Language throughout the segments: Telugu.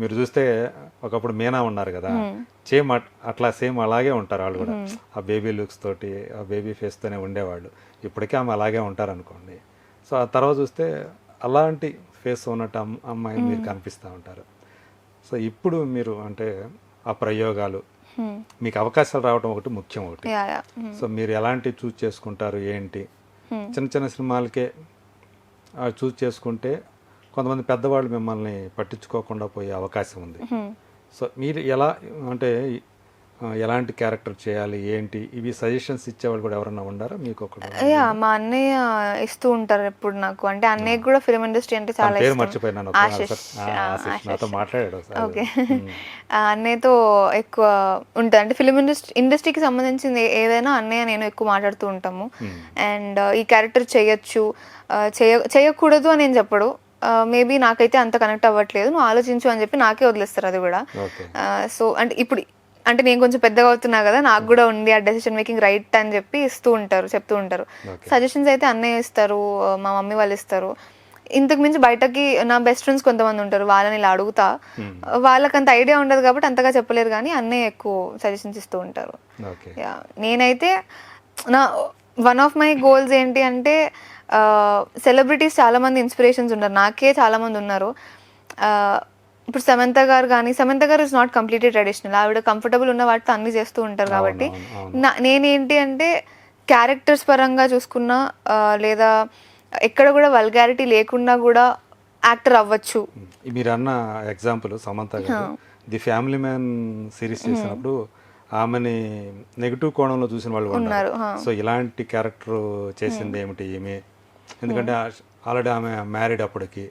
మీరు చూస్తే ఒకప్పుడు మీనా ఉన్నారు కదా, సేమ్ అట్లా సేమ్ అలాగే ఉంటారు వాళ్ళు కూడా. ఆ బేబీ లుక్స్ తోటి, ఆ బేబీ ఫేస్ తోనే ఉండేవాళ్ళు. ఇప్పటికీ ఆమె అలాగే ఉంటారు అనుకోండి. సో ఆ తర్వాత చూస్తే అలాంటి ఫేస్ ఉన్నట్టు అమ్మాయిని మీరు కనిపిస్తూ ఉంటారు. సో ఇప్పుడు మీరు అంటే ఆ ప్రయోగాలు, మీకు అవకాశాలు రావడం ఒకటి ముఖ్యం ఒకటి. సో మీరు ఎలాంటి చూస్ చేసుకుంటారు ఏంటి? చిన్న చిన్న సినిమాలకే చూస్ చేసుకుంటే కొంతమంది పెద్దవాళ్ళు మిమ్మల్ని పట్టించుకోకుండా పోయే అవకాశం ఉంది. సో మీరు ఎలా అంటే ఎలాంటి క్యారెక్టర్ చేయాలి ఏంటి, ఇవి సజెషన్స్ ఇచ్చేవాళ్ళు కూడా ఎవరన్నా ఉండారా మీకు? ఒకటి మా అన్నయ్య ఇస్తూ ఉంటారు ఎప్పుడు నాకు. అంటే అన్నయ్య కూడా ఫిల్మ్ ఇండస్ట్రీ అంటే చాలా పేరు ఇష్టం. మర్చిపోయినాను. నాతో మాట్లాడాడు. ఓకే. అన్నయ్యతో ఎక్కువ ఉంటుంది. అంటే ఫిల్మ్ ఇండస్ట్రీకి సంబంధించింది ఏదైనా అన్నయ్య నేను ఎక్కువ మాట్లాడుతూ ఉంటాము. అండ్ ఈ క్యారెక్టర్ చేయొచ్చు, చేయకూడదు అని నేను చెప్పడు. మేబీ నాకైతే అంత కనెక్ట్ అవ్వట్లేదు, నువ్వు ఆలోచించు అని చెప్పి నాకే వదిలేస్తారు అది కూడా. సో అంటే ఇప్పుడు అంటే నేను కొంచెం పెద్దగా అవుతున్నా కదా, నాకు కూడా ఉంది ఆ డెసిషన్ మేకింగ్ రైట్ అని చెప్పి చెప్తూ ఉంటారు. సజెషన్స్ అయితే అన్నయ్య ఇస్తారు, మా మమ్మీ వాళ్ళు ఇస్తారు. ఇంతకు మించి బయటకి నా బెస్ట్ ఫ్రెండ్స్ కొంతమంది ఉంటారు, వాళ్ళని ఇలా అడుగుతా. వాళ్ళకి అంత ఐడియా ఉండదు కాబట్టి అంతగా చెప్పలేరు, కానీ అన్నయ్య ఎక్కువ సజెషన్స్ ఇస్తూ ఉంటారు. నేనైతే నా వన్ ఆఫ్ మై గోల్స్ ఏంటి అంటే, సెలబ్రిటీస్ చాలామంది ఇన్స్పిరేషన్స్ ఉన్నారు, నాకే చాలామంది ఉన్నారు. ఇప్పుడు సమంత గారు ఇస్ నాట్ కంప్లీట్లీ ట్రెడిషనల్. ఆవిడ కంఫర్టబుల్ ఉన్న వాటితో అన్ని చేస్తూ ఉంటారు. కాబట్టి నేనేంటి అంటే క్యారెక్టర్స్ పరంగా చూసుకున్నా, లేదా ఎక్కడ కూడా వల్గారిటీ లేకుండా కూడా యాక్టర్ అవ్వచ్చు. మీరు అన్న ఎగ్జాంపుల్ సమంత గారు ది ఫ్యామిలీ మ్యాన్ సిరీస్ చేసినప్పుడు ఆమెని నెగిటివ్ కోణంలో చూసిన వాళ్ళు ఉన్నారు. సో ఇలాంటి క్యారెక్టర్ చేసింది ఏమిటి ఈమె, ఎందుకంటే ఆల్రెడీ ఆమె మ్యారీడ్ అప్పటికి.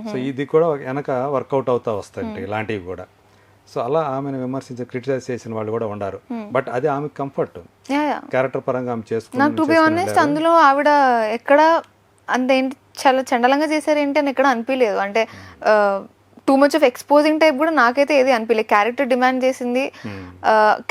సో ఇది కూడా వెనక వర్కౌట్ అవుతా వస్తాయి ఇలాంటివి కూడా. సో అలా ఆమెను విమర్శించి క్రిటిసైజ్ చేసిన వాళ్ళు కూడా ఉన్నారు. బట్ అది ఆమె కంఫర్ట్, క్యారెక్టర్ పరంగా ఆమె చేసుకుని. అందులో ఆవిడ ఎక్కడ అంత ఏంటి చాలా చండలంగా చేశారేంటి అని ఎక్కడ అనిపించలేదు. అంటే too much of exposing type కూడా నాకైతే ఏది అనిపించలేదు. క్యారెక్టర్ డిమాండ్ చేసింది,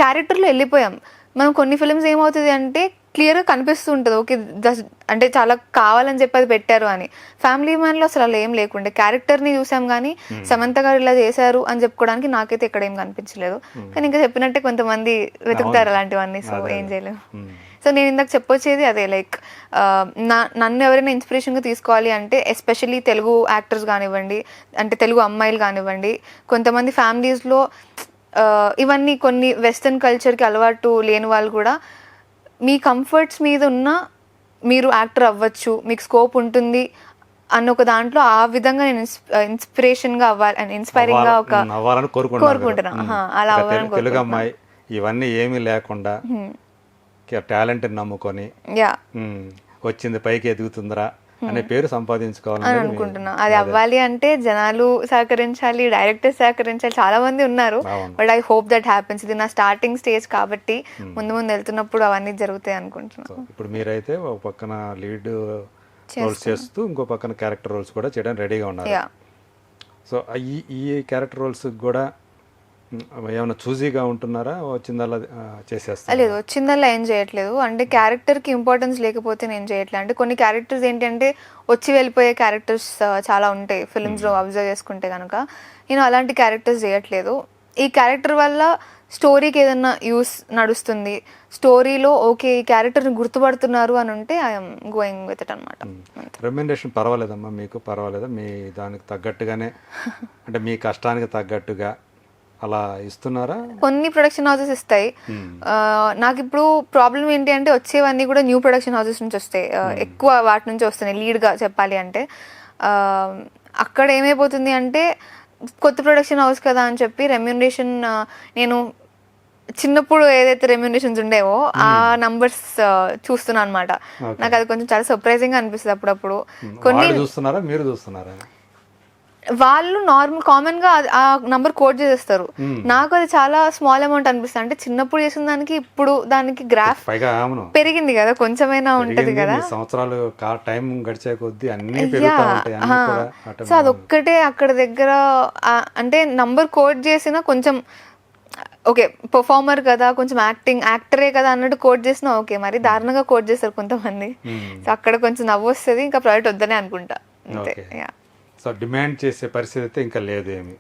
క్యారెక్టర్లో వెళ్ళిపోయాం మనం. కొన్ని ఫిల్మ్స్ ఏమవుతుంది అంటే క్లియర్గా కనిపిస్తూ ఉంటుంది, ఓకే అంటే చాలా కావాలని చెప్పి అది పెట్టారు అని. ఫ్యామిలీ మ్యాన్లో అసలు అలా ఏం లేకుండే, క్యారెక్టర్ని చూసాం కానీ సమంత గారు ఇలా చేశారు అని చెప్పుకోవడానికి నాకైతే ఎక్కడ ఏం కనిపించలేదు. కానీ ఇంకా చెప్పినట్టే కొంతమంది వెతుకుతారు అలాంటివన్నీ, సో ఏం చేయలేము. సో నేను ఇందాక చెప్పొచ్చేది అదే, లైక్ నన్ను ఎవరైనా ఇన్స్పిరేషన్గా తీసుకోవాలి అంటే ఎస్పెషల్లీ తెలుగు యాక్టర్స్ కానివ్వండి, అంటే తెలుగు అమ్మాయిలు కానివ్వండి, కొంతమంది ఫ్యామిలీస్లో ఇవన్నీ కొన్ని వెస్టర్న్ కల్చర్కి అలవాటు లేని వాళ్ళు కూడా మీ కంఫర్ట్స్ మీద ఉన్న మీరు యాక్టర్ అవ్వచ్చు, మీకు స్కోప్ ఉంటుంది అన్న ఒక దాంట్లో ఆ విధంగా నేను ఇన్స్పిరేషన్గా అవ్వాలి, ఇన్స్పైరింగ్గా కోరుకుంటున్నాను. అలా అవ్వాలని తెలుగు అమ్మాయి ఇవన్నీ ఏమీ లేకుండా టాలెంట్ నమ్ముకొని వచ్చింది పైకి ఎదుగుతుందిరా అనే పేరు సంపాదించుకోవాలని అనుకుంటున్నా. అది అవ్వాలి అంటే జనాలు సహకరించాలి, డైరెక్టర్ సహకరించాలి, చాలా మంది ఉన్నారు. But I hope that happens. ఇది నా స్టార్టింగ్ స్టేజ్ కాబట్టి ముందు వెళ్తున్నప్పుడు అవన్నీ జరుగుతాయి అనుకుంటున్నాను. ఇప్పుడు మీరైతే ఒక పక్కన లీడ్ రోల్స్ చేస్తూ ఇంకో పక్కన క్యారెక్టర్ రోల్స్ కూడా చేయడానికి రెడీగా ఉన్నారు. సో ఈ క్యారెక్టర్ రోల్స్ కూడా ఏమైనా చూజీగా ఉంటున్నారా, వచ్చిందల్లా చేసేస్తా? లేదు, వచ్చిందల్లా ఏం చేయట్లేదు. అంటే క్యారెక్టర్కి ఇంపార్టెన్స్ లేకపోతే నేను చేయట్లేదు. అంటే కొన్ని క్యారెక్టర్స్ ఏంటంటే వచ్చి వెళ్ళిపోయే క్యారెక్టర్స్ చాలా ఉంటాయి ఫిల్మ్స్లో అబ్జర్వ్ చేసుకుంటే కనుక. నేను అలాంటి క్యారెక్టర్స్ చేయట్లేదు. ఈ క్యారెక్టర్ వల్ల స్టోరీకి ఏదన్నా యూస్ నడుస్తుంది, స్టోరీలో ఓకే ఈ క్యారెక్టర్ని గుర్తుపడుతున్నారు అని ఉంటే ఐఎమ్ గోయింగ్ విత్ ఇట్ అనమాట. రెమ్యునరేషన్ పర్వాలేదమ్మా మీకు? పర్వాలేదా మీ దానికి తగ్గట్టుగానే, అంటే మీ కష్టానికి తగ్గట్టుగా అలా ఇస్తున్నారా? కొన్ని ప్రొడక్షన్ హౌసెస్ ఇస్తాయి. నాకు ఇప్పుడు ప్రాబ్లం ఏంటి అంటే వచ్చేవన్నీ కూడా న్యూ ప్రొడక్షన్ హౌసెస్ నుంచి వస్తాయి, ఎక్కువ వాటి నుంచి వస్తున్నాయి లీడ్గా చెప్పాలి అంటే. అక్కడ ఏమైపోతుంది అంటే కొత్త ప్రొడక్షన్ హౌస్ కదా అని చెప్పి రెమ్యునరేషన్, నేను చిన్నప్పుడు ఏదైతే రెమ్యునరేషన్స్ ఉండేవో ఆ నంబర్స్ చూస్తున్నా అనమాట. నాకు అది కొంచెం చాలా సర్ప్రైజింగ్ అనిపిస్తుంది అప్పుడప్పుడు. కొన్ని చూస్తున్నారా, మీరు చూస్తున్నారా? వాళ్ళు నార్మల్ కామన్ గా ఆ నంబర్ కోట్ చేసేస్తారు. నాకు అది చాలా స్మాల్ అమౌంట్ అనిపిస్తుంది. అంటే చిన్నప్పుడు చేసిన దానికి ఇప్పుడు దానికి గ్రాఫ్ పెరిగింది కదా, కొంచెమైనా ఉంటది కదా. సంవత్సరాలు టైం గడిచే కొద్దీ అన్ని పెరుగుతా ఉంటాయి. సో అదొక్కటే అక్కడ దగ్గర అంటే నంబర్ కోట్ చేసిన కొంచెం ఓకే పర్ఫార్మర్ కదా, కొంచెం యాక్టరే కదా అన్నట్టు కోట్ చేసినా ఓకే, మరి దారుణంగా కోట్ చేస్తారు కొంతమంది. సో అక్కడ కొంచెం నవ్వు వస్తుంది, ఇంకా ప్రాజెక్ట్ వద్దనే అనుకుంటా అంతే. సో డిమాండ్ చేసే పరిస్థితి అయితే ఇంకా లేదు ఏమి?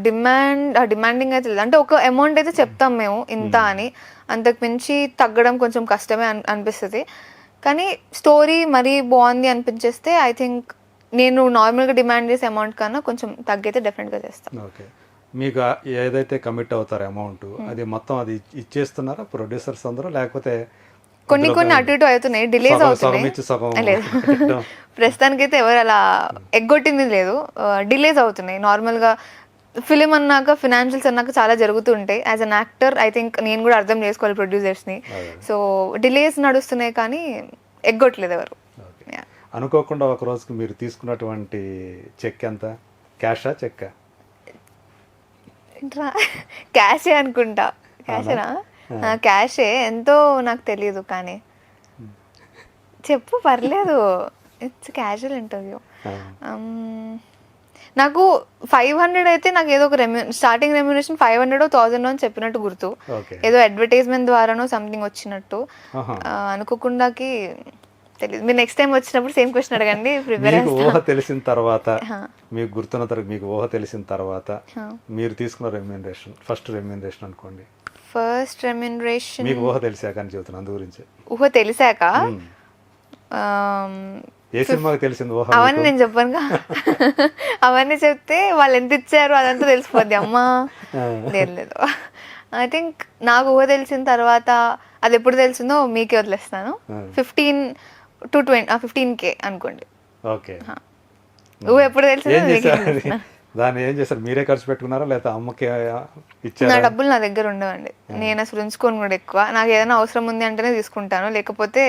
డిమాండింగ్ అయితే లేదు. అంటే ఒక అమౌంట్ అయితే చెప్తాం మేము ఇంత అని, అంతకు మించి తగ్గడం కొంచెం కష్టమే అనిపిస్తుంది. కానీ స్టోరీ మరీ బాగుంది అనిపించేస్తే ఐ థింక్ నేను నార్మల్గా డిమాండ్ చేసే అమౌంట్ కన్నా కొంచెం తగ్గైతే డెఫినెట్గా చేస్తాను. ఓకే, మీకు ఏదైతే కమిట్ అవుతారో అమౌంట్ అది మొత్తం అది ఇచ్చేస్తున్నారా ప్రొడ్యూసర్స్ అందరూ, లేకపోతే కొన్ని అటు ఇటు అవుతున్నాయి, డిలేస్ అవుతున్నాయి. లేదు, ప్రస్తుతానికైతే ఎవరు అలా ఎగ్గొట్టింది లేదు, డిలేస్ అవుతున్నాయి. నార్మల్గా ఫిలిం అన్నాక ఫినాన్షియల్స్ అన్నాక చాలా జరుగుతూ ఉంటాయి. As an actor I think నేను కూడా అర్థం చేసుకోవాలి ప్రొడ్యూసర్స్ని. సో డిలేస్ నడుస్తున్నాయి కానీ ఎగ్గొట్టలేదు ఎవరు. అనుకోకుండా ఒక రోజుకి మీరు తీసుకున్నటువంటి చెక్ ఎంత? క్యాషా చెక్కా? క్యాషే అనుకుంటా. క్యాషేనా? క్యాషే, ఎంతో నాకు తెలియదు కానీ చెప్పు పర్లేదు, ఇట్స్ క్యాజువల్ ఇంటర్వ్యూ. నాకు 500 అయితే నాకు ఏదో ఒక స్టార్టింగ్ రెమ్యూనరేషన్ 500 1000 అని చెప్పినట్టు గుర్తు. ఏదో అడ్వర్టైజ్మెంట్ ద్వారానో సంథింగ్ వచ్చినట్టు. అనుకోకుండాకి తెలియదు. మీరు నెక్స్ట్ టైం వచ్చినప్పుడు సేమ్ క్వశ్చన్ అడగండి, ప్రిపేర్ మీకు ఊహ తెలిసిన తర్వాత, మీకు గుర్తున్న తర్వాత, మీకు ఊహ తెలిసిన తర్వాత మీరు తీసుకున్న రెమ్యూనరేషన్, ఫస్ట్ రెమ్యూనరేషన్ అనుకోండి. ఫస్ట్ రెమ్యూనరేషన్ మీకు ఊహ తెలిసాక అని చెబుతున్నా, అందు గురించి. ఊహ తెలిసాక ఏ సినిమాకి తెలిసింది ఊహ? అవన్నీ నేను చెప్పనుగా. అవన్నీ చెప్తే వాళ్ళు ఎంత ఇచ్చారు అదంతా తెలిసిపోద్ది. అమ్మా లేదు. ఐ థింక్ నాకు ఊహ తెలిసిన తర్వాత, అది ఎప్పుడు తెలిసిందో మీకే వదిలేస్తాను. 15K అనుకోండి. ఓకే, ఊహ ఎప్పుడు తెలిసిందో. దాన్ని ఏం చేస్తారు? మీరే ఖర్చు పెట్టుకున్నారా లేకపోతే అమ్మకి ఇచ్చారా? నా డబ్బులు నా దగ్గర ఉండవండి, నేను అసలు ఉంచుకోను కూడా ఎక్కువ. నాకు ఏదైనా అవసరం ఉంది అంటేనే తీసుకుంటాను, లేకపోతే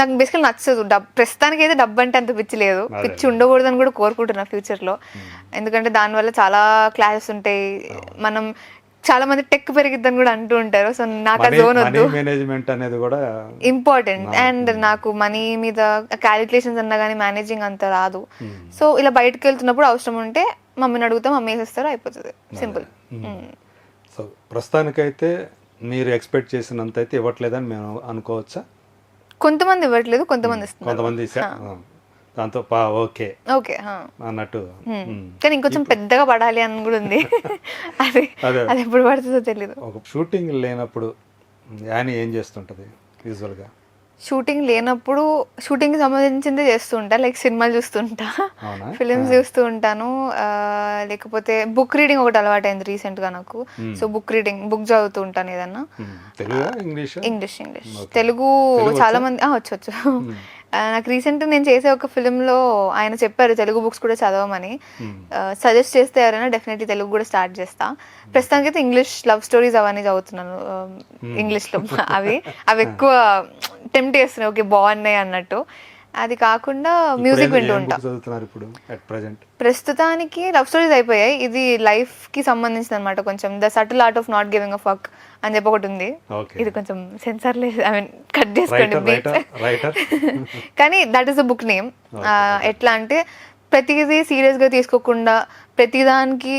నాకు బేసికల్ నచ్చదు. ప్రస్తుతానికి అయితే డబ్బు అంటే అంత పిచ్చి లేదు, పిచ్చి ఉండకూడదని కూడా కోరుకుంటున్నా ఫ్యూచర్లో. ఎందుకంటే దానివల్ల చాలా క్లాసెస్ ఉంటాయి. మనం చాలా మంది టెక్ పెరిగిద్దని కూడా అంటూ ఉంటారు. సో నాకు ఆ జోన్ వద్దు. మేనేజ్మెంట్ అనేది కూడా ఇంపార్టెంట్, అండ్ నాకు మనీ మీద క్యాలిక్యులేషన్స్ అన్నా కానీ మేనేజింగ్ అంత రాదు. సో ఇలా బయటకు వెళ్తున్నప్పుడు అవసరం ఉంటే మమ్మీని అడుగుతాం, మమ్మీ వేసేస్తారు, అయిపోతుంది, సింపుల్. సో ప్రస్తుతానికైతే మీరు ఎక్స్పెక్ట్ చేసినంత అయితే ఇవ్వట్లేదని మేము అనుకోవచ్చా? కొంతమంది ఇవ్వట్లేదు, కొంతమంది ఇస్తున్నారు. కొంతమంది దాంతో ఓకే ఓకే అన్నట్టు. కానీ ఇంకొంచెం పెద్దగా పడాలి అని కూడా ఉంది. అది ఎప్పుడు పడుతుందో తెలీదు. ఒక షూటింగ్ లేనప్పుడు యానీ ఏం చేస్తుంటది యూజువల్గా? షూటింగ్ లేనప్పుడు షూటింగ్కి సంబంధించిందే చేస్తూ ఉంటా. లైక్ సినిమాలు చూస్తుంటా, ఫిలిమ్స్ చూస్తూ ఉంటాను, లేకపోతే బుక్ రీడింగ్ ఒకటి అలవాటు అయింది రీసెంట్గా నాకు. సో బుక్ చదువుతూ ఉంటాను ఏదన్నా. ఇంగ్లీష్. తెలుగు చాలా మంది వచ్చు. నాకు రీసెంట్గా నేను చేసే ఒక ఫిలింలో ఆయన చెప్పారు తెలుగు బుక్స్ కూడా చదవమని. సజెస్ట్ చేస్తే ఎవరైనా డెఫినెట్లీ తెలుగు కూడా స్టార్ట్ చేస్తా. ప్రస్తుతానికి అయితే ఇంగ్లీష్ లవ్ స్టోరీస్ అవన్నీ చదువుతున్నాను ఇంగ్లీష్లో. అవి ఎక్కువ టెంప్ట్ చేస్తున్నాయి, ఓకే బాగున్నాయి అన్నట్టు. అది కాకుండా మ్యూజిక్ వింటూ ఉంటా. ప్రస్తుతానికి లవ్ స్టోరీస్ అయిపోయాయి. ఇది లైఫ్ కి సంబంధించింది అనమాట. కొంచెం the subtle art of not giving a fuck అని చెప్పి ఒకటి ఉంది. ఇది కొంచెం సెన్సార్ లేదు, ఐ మీన్ కట్ చేసుకోండి. కానీ that is the book name. ఎట్లా అంటే ప్రతిదీ సీరియస్ గా తీసుకోకుండా, ప్రతిదానికి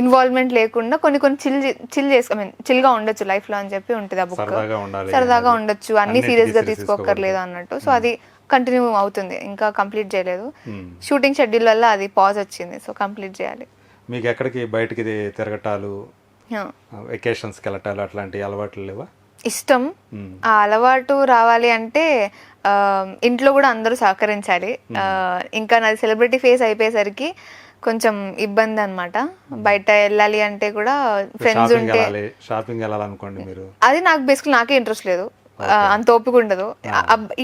ఇన్వాల్వ్మెంట్ లేకుండా కొన్ని చిల్ గా ఉండొచ్చు లైఫ్ లో అని చెప్పి ఉంటుంది ఆ బుక్. సరదాగా ఉండొచ్చు, అన్ని సీరియస్ గా తీసుకోకర్లేదు అన్నట్టు. సో అది కంటిన్యూ అవుతుంది, ఇంకా కంప్లీట్ చేయలేదు. షూటింగ్ షెడ్యూల్ వల్ల అది పాజ్ వచ్చింది, సో కంప్లీట్ చేయాలి. మీకు ఎక్కడికి బయటికి తిరగటాలు, వెకేషన్స్కి వెళ్ళటాలు అట్లాంటి అలవాట్లు లేవా? ఇష్టం. ఆ అలవాటు రావాలి అంటే ఇంట్లో కూడా అందరూ సహకరించాలి. ఇంకా నాది సెలబ్రిటీ ఫేస్ అయిపోయేసరికి కొంచెం ఇబ్బంది అనమాట. బయట వెళ్ళాలి అంటే కూడా ఫ్రెండ్స్ ఉంటే, షాపింగ్ వెళ్ళాలనుకోండి మీరు, అది నాకు బేసికల్ నాకే ఇంట్రెస్ట్ లేదు, అంత ఓపిక ఉండదు.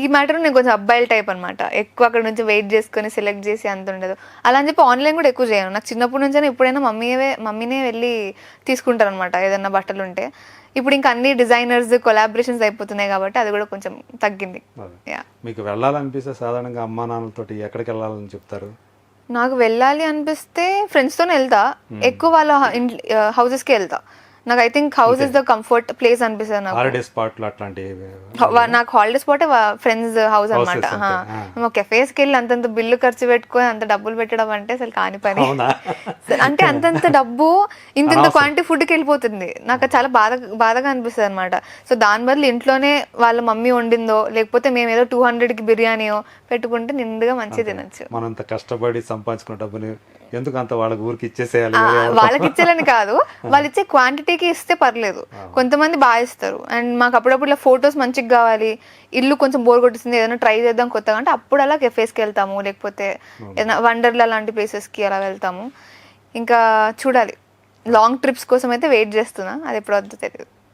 ఈ మ్యాటర్ నేను కొంచెం అబ్బాయిల టైప్ అనమాట, ఎక్కువ అక్కడ నుంచి వెయిట్ చేసుకుని సెలెక్ట్ చేసి అంత ఉండదు. అలా అని చెప్పి ఆన్లైన్ కూడా ఎక్కువ చేయను. నాకు చిన్నప్పటి నుంచి ఎప్పుడైనా మమ్మీనే వెళ్ళి తీసుకుంటారు అనమాట ఏదన్నా బట్టలు ఉంటే. ఇప్పుడు ఇంకా అన్ని డిజైనర్స్ కొలాబరేషన్స్ అయిపోతున్నాయి కాబట్టి అది కూడా కొంచెం తగ్గింది. మీకు వెళ్ళాలనిపిస్తే సాధారణంగా అమ్మా నాన్నలతో ఎక్కడికి వెళ్ళాలని చెప్తారు? నాకు వెళ్ళాలి అనిపిస్తే ఫ్రెండ్స్తోనే వెళ్తా, ఎక్కువ వాళ్ళ హౌసెస్కి వెళ్తా. నాకు I think house is the comfort place అనిపిస్తుంది నాకు. హాలిడే స్పాట్లు అట్లాంటివి నాకు హాలిడే స్పాటే ఫ్రెండ్స్ హౌస్ అనమాట. కెఫేస్కి వెళ్ళి అంతంత బిల్లు ఖర్చు పెట్టుకొని అంత డబ్బులు పెట్టడం అంటే అసలు కాని పని. అంటే అంతంత డబ్బు ఇంత క్వాంటిటీ ఫుడ్కి వెళ్ళిపోతుంది. నాకు చాలా బాధగా అనిపిస్తుంది అనమాట. సో దాని బదులు ఇంట్లోనే వాళ్ళ మమ్మీ వండిందో, లేకపోతే మేము ఏదో 200కి బిర్యానీయో పెట్టుకుంటే నిండుగా మంచిగా తినచ్చు. మనంత కష్టపడి సంపాదించుకున్న డబ్బుని ఎందుకు అంత వాళ్ళకి ఊరికి ఇచ్చేసేయాలి వాళ్ళకి ఇచ్చేయాలని కాదు, వాళ్ళు ఇచ్చే క్వాంటిటీకి ఇస్తే పర్లేదు. కొంతమంది బాగా ఇస్తారు. అండ్ మాకు అప్పుడప్పుడు ఇలా ఫొటోస్ మంచిగా కావాలి, ఇల్లు కొంచెం బోర్ కొట్టిస్తుంది, ఏదైనా ట్రై చేద్దాం కొత్తగా అంటే అప్పుడు అలా కెఫేస్కి వెళ్తాము, లేకపోతే ఏదైనా వండర్లా లాంటి ప్లేసెస్కి అలా వెళ్తాము. ఇంకా చూడాలి, లాంగ్ ట్రిప్స్ కోసం అయితే వెయిట్ చేస్తున్నా, అది ఎప్పుడు వద్దో తెలియదు.